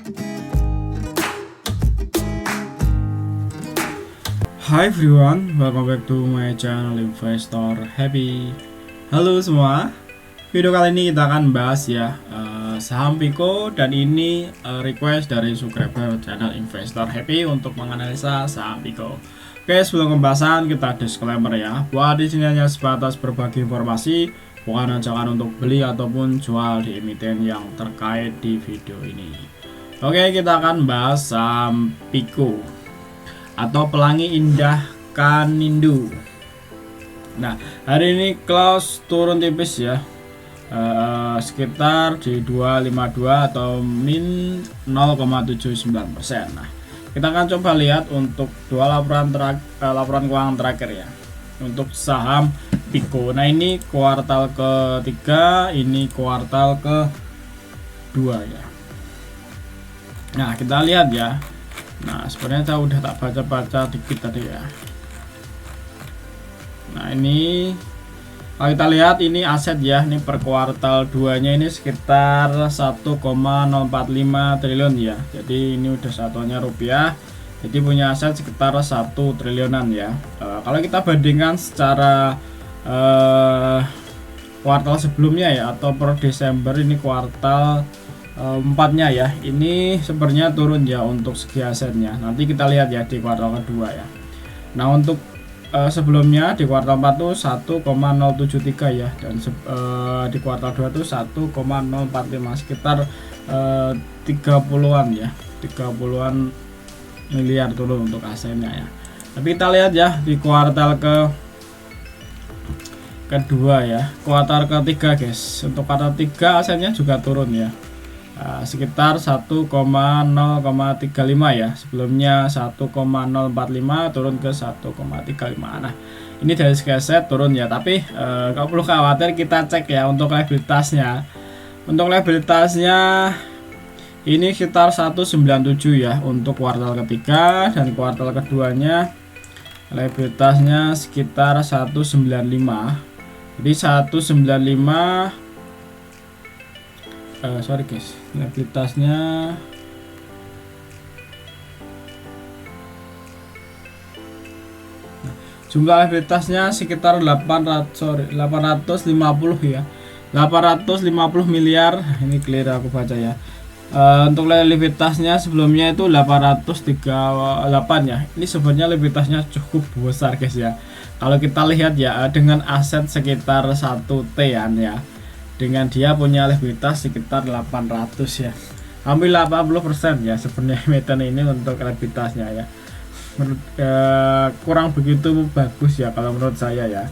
Hi everyone, welcome back to my channel Investor Happy. Halo semua, video kali ini kita akan bahas ya saham Pico, dan ini request dari subscriber channel Investor Happy untuk menganalisa saham Pico. Oke, sebelum pembahasan kita disclaimer ya, bahwa di sini hanya sebatas berbagi informasi, bukan ajakan untuk beli ataupun jual di emiten yang terkait di video ini. Oke, kita akan bahas saham Pico atau Pelangi Indah Kanindo. Nah, hari ini close turun tipis ya, sekitar di 252 atau min 0,79%. Nah, kita akan coba lihat untuk dua laporan keuangan terakhir ya untuk saham Pico. Nah, ini kuartal ketiga, ini kuartal kedua ya. Nah, kita lihat ya. Nah, sebenarnya saya udah tak baca-baca dikit tadi ya. Nah, ini kalau kita lihat ini aset ya, ini per kuartal 2 nya ini sekitar 1,045 triliun ya. Jadi ini udah satuannya rupiah, jadi punya aset sekitar 1 triliunan ya. Kalau kita bandingkan secara kuartal sebelumnya ya, atau per Desember, ini kuartal 4-nya ya, ini sebenarnya turun ya untuk segi asetnya. Nanti kita lihat ya di kuartal kedua ya. Nah, untuk sebelumnya di kuartal 4 tuh 1,073 ya, dan di kuartal 2 tuh 1,045, sekitar 30-an ya, 30-an miliar turun untuk asetnya ya. Tapi kita lihat ya di kuartal kedua ya, kuartal ketiga guys. Untuk kuartal 3 asetnya juga turun ya, sekitar 1,035 ya, sebelumnya 1,045 turun ke 1,35. Nah, ini dari segi aset turun ya, tapi kalau perlu khawatir kita cek ya untuk liabilitasnya. Untuk liabilitasnya ini sekitar 197 ya untuk kuartal ketiga, dan kuartal keduanya liabilitasnya sekitar 195. Jadi 195, sorry guys, liabilitasnya jumlah liabilitasnya sekitar 850 ya, 850 miliar. Ini clear aku baca ya. Untuk liabilitasnya sebelumnya itu 838 ya. Ini sebenarnya liabilitasnya cukup besar guys ya. Kalau kita lihat ya, dengan aset sekitar 1 T-an ya, dengan dia punya likuiditas sekitar 800 ya, hampir 80% ya sebenarnya emiten ini untuk likuiditasnya ya. Kurang begitu bagus ya kalau menurut saya ya.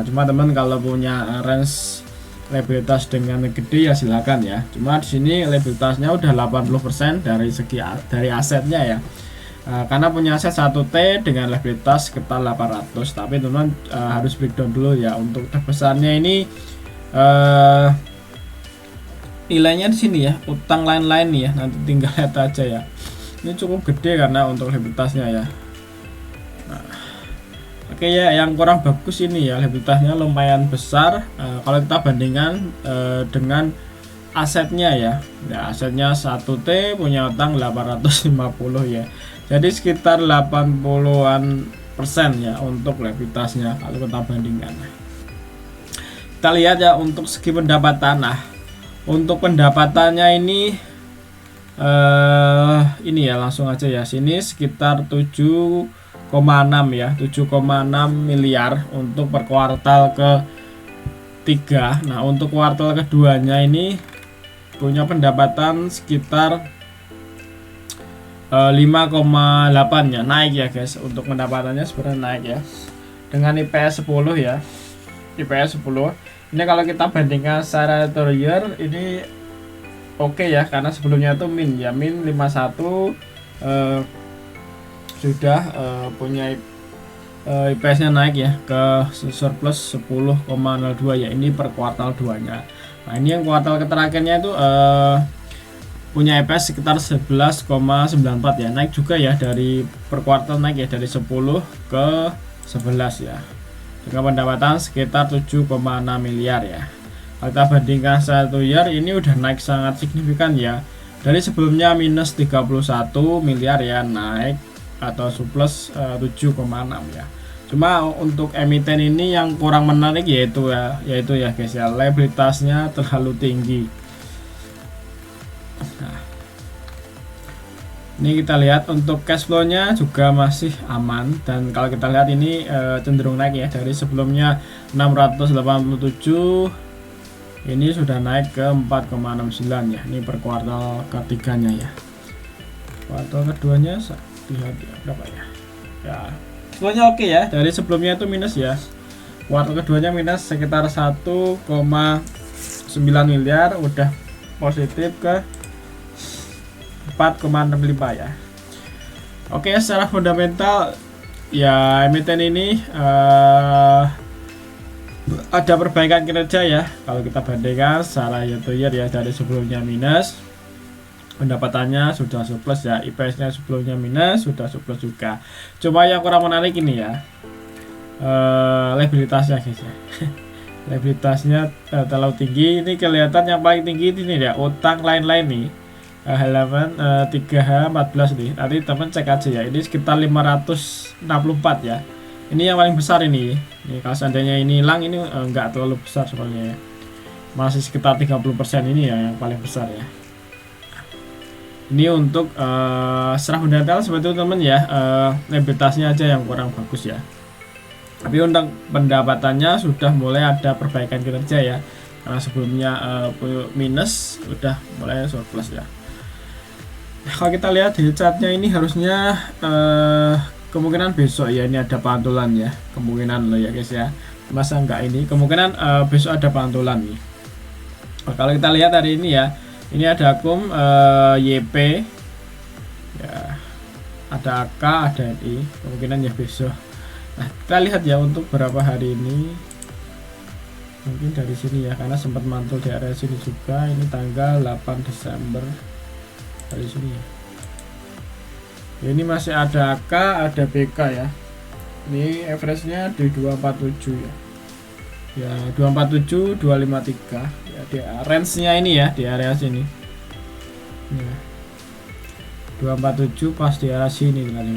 Cuma teman kalau punya range likuiditas dengan gede ya silakan ya. Cuma di sini likuiditasnya udah 80% dari asetnya ya. Karena punya aset 1 T dengan likuiditas sekitar 800, tapi teman harus breakdown dulu ya. Untuk terbesarnya ini nilainya di sini ya, utang lain-lain nih ya, nanti tinggal lihat aja ya. Ini cukup gede karena untuk likuiditasnya ya. Nah, oke ya, yang kurang bagus ini ya, likuiditasnya lumayan besar kalau kita bandingkan dengan asetnya ya. Nah, asetnya 1 T, punya utang 850 ya. Jadi sekitar 80-an persen ya untuk likuiditasnya kalau kita bandingkan. Kita lihat ya untuk segi pendapatan. Nah, untuk pendapatannya ini ya langsung aja ya, sini sekitar 7,6 ya, 7,6 miliar untuk per kuartal ke-3. Nah, untuk kuartal keduanya ini punya pendapatan sekitar 5,8 ya, naik ya guys. Untuk pendapatannya sebenarnya naik ya, dengan IPS 10 ya, IPS 10. Ini kalau kita bandingkan secara year ini oke ya, karena sebelumnya itu min ya, min 51 sudah punya IPS-nya naik ya ke surplus 10,02 ya, ini per kuartal 2-nya. Nah, ini yang kuartal terakhirnya itu punya IPS sekitar 11,94 ya, naik juga ya, dari per kuartal naik ya, dari 10 ke 11 ya, dengan pendapatan sekitar 7,6 miliar ya. Kalau kita bandingkan 1 year ini udah naik sangat signifikan ya, Dari sebelumnya minus 31 miliar ya, naik atau surplus 7,6 ya. Cuma untuk emiten ini yang kurang menarik yaitu ya guys ya, liabilitasnya terlalu tinggi. Nah, ini kita lihat untuk cash flow-nya juga masih aman, dan kalau kita lihat ini cenderung naik ya. Dari sebelumnya 687 ini sudah naik ke 4,69 ya. Ini per kuartal ketiganya ya. Kuartal keduanya lihat ya berapa ya. Ya, semuanya oke ya. Dari sebelumnya itu minus ya. Kuartal keduanya minus sekitar 1,9 miliar, udah positif ke 4,65 ya. Oke, secara fundamental ya emiten ini ada perbaikan kinerja ya. Kalau kita bandingkan secara year to year ya, dari sebelumnya minus, pendapatannya sudah surplus ya, IPS-nya sebelumnya minus sudah surplus juga. Cuma yang kurang menarik ini ya, liabilitasnya guys ya. Liabilitasnya terlalu tinggi. Ini kelihatan yang paling tinggi ini ya, utang lain-lain nih. Halaman 3H14 nih. Nanti teman cek aja ya. Ini sekitar 564 ya. Ini yang paling besar ini. Ini kalau seandainya ini hilang, ini enggak terlalu besar sebenarnya ya. Masih sekitar 30% ini ya yang paling besar ya. Ini untuk secara fundamental seperti itu teman ya. Liabilitasnya aja yang kurang bagus ya. Tapi untuk pendapatannya sudah mulai ada perbaikan kinerja ya. Karena sebelumnya minus, udah mulai surplus ya. Nah, kalau kita lihat di chartnya ini harusnya kemungkinan besok ya ini ada pantulan ya, kemungkinan loh ya guys ya. Masa enggak ini kemungkinan besok ada pantulan nih. Nah, kalau kita lihat hari ini ya, ini ada akum YP ya, ada AK, ada NI, kemungkinan ya besok. Nah, kita lihat ya untuk berapa hari ini, mungkin dari sini ya, karena sempat mantul di area sini juga. Ini tanggal 8 Desember dari sini ya. Ini masih ada AK, ada BK ya. Ini average-nya di 247 ya. Ya 247, 253 ya, di range-nya ini ya, di area sini. Ya. 247 pas di area sini kan.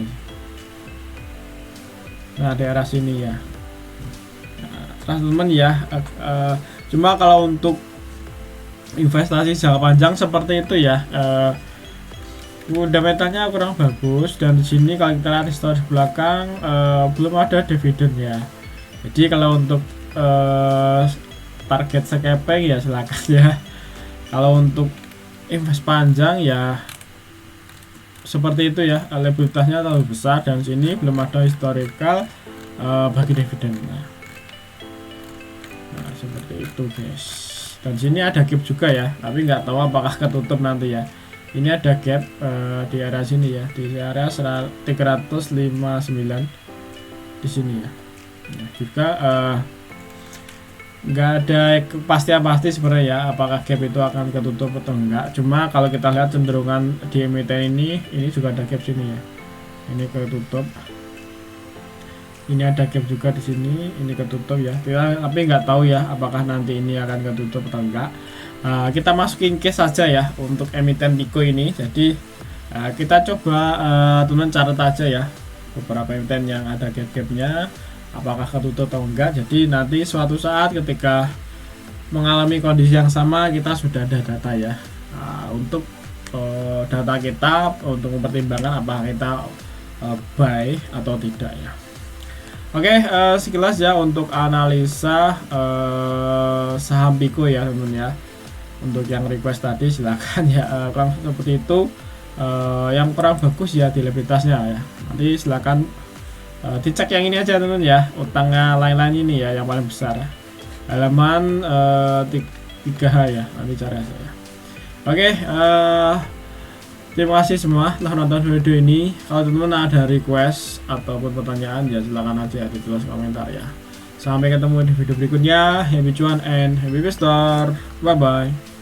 Nah, di area sini ya. Nah, teman ya, cuma kalau untuk investasi jangka panjang seperti itu ya, fundamentalnya kurang bagus, dan di sini kalau kita lihat histori belakang belum ada dividen ya. Jadi kalau untuk target scalping ya silakan ya. Kalau untuk invest panjang ya seperti itu ya, liabilitasnya terlalu besar, dan sini belum ada historical bagi dividen. Nah, seperti itu guys. Dan sini ada gap juga ya, tapi nggak tahu apakah ketutup nanti ya. Ini ada gap di area sini ya, di area 359 di sini ya. Nah, juga nggak ada kepastian pasti sebenarnya ya, apakah gap itu akan ketutup atau enggak. Cuma kalau kita lihat cenderungan di emiten ini juga ada gap sini ya. Ini ketutup. Ini ada gap juga di sini, ini ketutup ya. Tapi nggak tahu ya apakah nanti ini akan ketutup atau enggak. Kita masukin case saja ya untuk emiten Pico ini. Jadi kita coba teman catat aja ya beberapa emiten yang ada gap-gapnya, apakah ketutup atau enggak. Jadi nanti suatu saat ketika mengalami kondisi yang sama, kita sudah ada data ya. Untuk data kita untuk mempertimbangkan apakah kita buy atau tidak ya. Oke, sekilas ya untuk analisa saham Pico ya teman ya. Untuk yang request tadi silakan ya, kurang seperti itu. Yang kurang bagus ya di liabilitasnya ya. Nanti silakan dicek yang ini aja teman ya, utangnya lain-lain ini ya yang paling besar ya. Halaman 3H ya, nanti cari aja ya. Oke, terima kasih semua telah nonton video ini. Kalau teman-teman ada request ataupun pertanyaan ya silakan aja di tulis komentar ya. Sampai ketemu di video berikutnya. Happy cuan and happy investor. Bye bye.